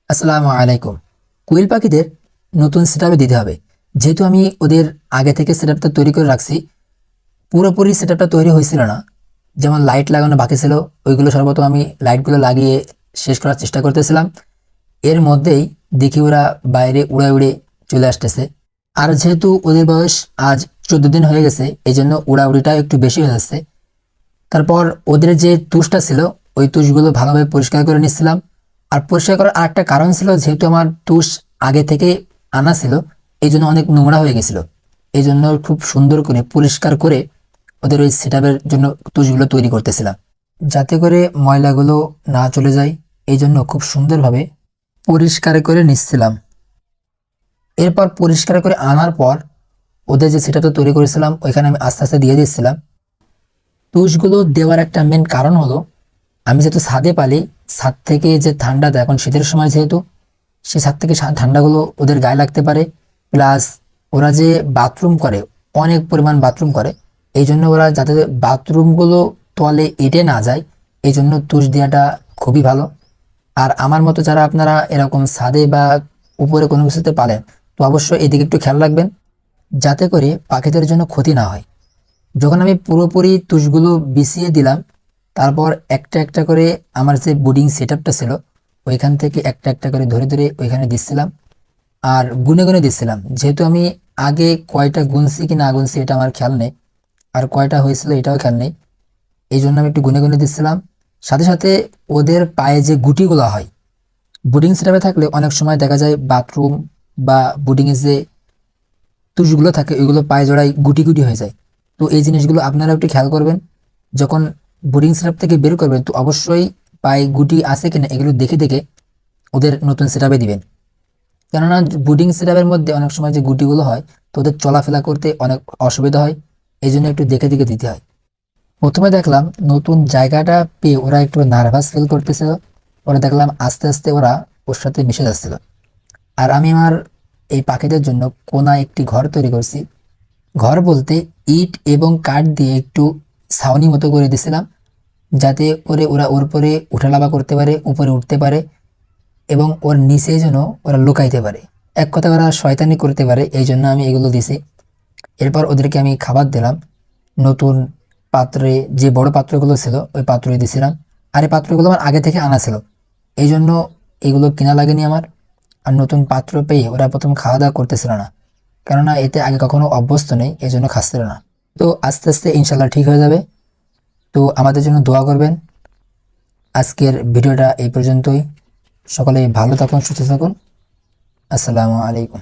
আসসালামু আলাইকুম। কোয়েল পাখিদের নতুন সেটআপে দিতে হবে। যেহেতু আমি ওদের আগে থেকে সেটআপটা তৈরি করে রাখছি, পুরোপুরি সেটআপটা তৈরি হয়েছিল না। যেমন লাইট লাগানো বাকি ছিল, ওইগুলো সর্বপ্রথম আমি লাইটগুলো লাগিয়ে শেষ করার চেষ্টা করতেছিলাম। এর মধ্যেই দেখি ওরা বাইরে উড়ে উড়ে চলে আসতেছে। আর যেহেতু ওদের বয়স আজ 14 দিন হয়ে গেছে, এই জন্য উড়াউড়িটা একটু বেশি হয়ে যাচ্ছে। তারপর ওদের যে তুষটা ছিল, ওই তুষগুলো ভালোভাবে পরিষ্কার করে নিচ্ছিলাম। আর পরিষ্কার করার আরেকটা কারণ ছিল, যেহেতু আমার তুষ আগে থেকে আনা ছিল, এই জন্য অনেক নোংরা হয়ে গেছিল। এই জন্য খুব সুন্দর করে পরিষ্কার করে ওদের ওই সেটআপের জন্য তুষগুলো তৈরি করতেছিলাম, যাতে করে ময়লাগুলো না চলে যায়। এই জন্য খুব সুন্দরভাবে পরিষ্কার করে নিচ্ছিলাম। এরপর পরিষ্কার করে আনার পর ওদের যে সেটআপটা তৈরি করেছিলাম, ওইখানে আমি আস্তে আস্তে দিয়ে দিচ্ছিলাম। তুষগুলো দেওয়ার একটা মেন কারণ হলো, আমি যেহেতু ছাদে পালি, ছাদ থেকে যে ঠান্ডাটা এখন শীতের সময়, যেহেতু সেই ছাদ থেকে ঠান্ডাগুলো ওদের গায়ে লাগতে পারে। প্লাস ওরা যে বাথরুম করে, অনেক পরিমাণ বাথরুম করে, এই জন্য ওরা যাতে বাথরুমগুলো তলে এঁটে না যায়, এই জন্য তুষ দেওয়াটা খুবই ভালো। আর আমার মতো যারা আপনারা এরকম ছাদে বা উপরে কোনো কিছুতে পালেন, তো অবশ্যই এদিকে একটু খেয়াল রাখবেন, যাতে করে পাখিদের জন্য ক্ষতি না হয়। যখন আমি পুরোপুরি তুষগুলো বিছিয়ে দিলাম, তারপর একটা একটা করে আমার যে বোর্ডিং সেটআপটা ছিল, ওইখান থেকে একটা একটা করে ধরে ধরে ওইখানে দিচ্ছিলাম। আর গুনে গুনে দিচ্ছিলাম, যেহেতু আমি আগে কয়টা গুনছি কি না গুনছি এটা আমার খেয়াল নেই, আর কয়টা হয়েছিল এটাও খেয়াল নেই। এই জন্য আমি একটু গুনে গুনে দিচ্ছিলাম। সাথে সাথে ওদের পায়ে যে গুটিগুলো হয়, বোর্ডিং সেটআপে থাকলে অনেক সময় দেখা যায় বাথরুম বা বোর্ডিং এর যে তুষগুলো থাকে, ওইগুলো পায়ে জড়াই গুটি গুটি হয়ে যায়। তো এই জিনিসগুলো আপনারা একটু খেয়াল করবেন। যখন বোর্ডিং সেটআপ থেকে বের করবেন, তো অবশ্যই পায়ে গুটি আছে কিনা এগুলো দেখে দেখে ওদের নতুন সেটআপে দিবেন। কেননা বোর্ডিং সেটআপের মধ্যে অনেক সময় যে গুটিগুলো হয়, তো ওদের চলাফেরা করতে অনেক অসুবিধা হয়। এই জন্য একটু দেখে দেখে দিতে হয়। প্রথমে দেখলাম নতুন জায়গাটা পেয়ে ওরা একটু নার্ভাস ফিল করতেছিল, পরে দেখলাম আস্তে আস্তে ওরা ওর সাথে মিশে যাচ্ছিল। আর আমি আমার এই পাখিদের জন্য কোনায় একটি ঘর তৈরি করছি। ঘর বলতে ইট এবং কাঠ দিয়ে একটু ছাউনি মতো করে দিছিলাম, যাতে করে ওরা ওর পরে উঠানামা করতে পারে, উপরে উঠতে পারে, এবং ওর নিচে যেন ওরা লুকাইতে পারে। এক কথা ওরা শয়তানি করতে পারে, এই জন্য আমি এগুলো দিছি। এরপর ওদেরকে আমি খাবার দিলাম নতুন পাত্রে, যে বড় পাত্রগুলো ছিল ওই পাত্রে দিছিলাম। আর এই পাত্রগুলো আমার আগে থেকে আনা ছিল, এই জন্য এগুলো কিনা লাগেনি আমার। আর নতুন পাত্র পেয়ে ওরা প্রথম খাওয়া দাওয়া করতেছিল না, কেননা এতে আগে কখনো অভ্যস্ত নেই, এই জন্য খাচ্ছিল না। তো আস্তে আস্তে ইনশাল্লাহ ঠিক হয়ে যাবে। তো আমাদের জন্য দোয়া করবেন। আজকের ভিডিওটা এই পর্যন্তই। সকলে ভালো থাকুন, সুস্থ থাকুন। আসসালামু আলাইকুম।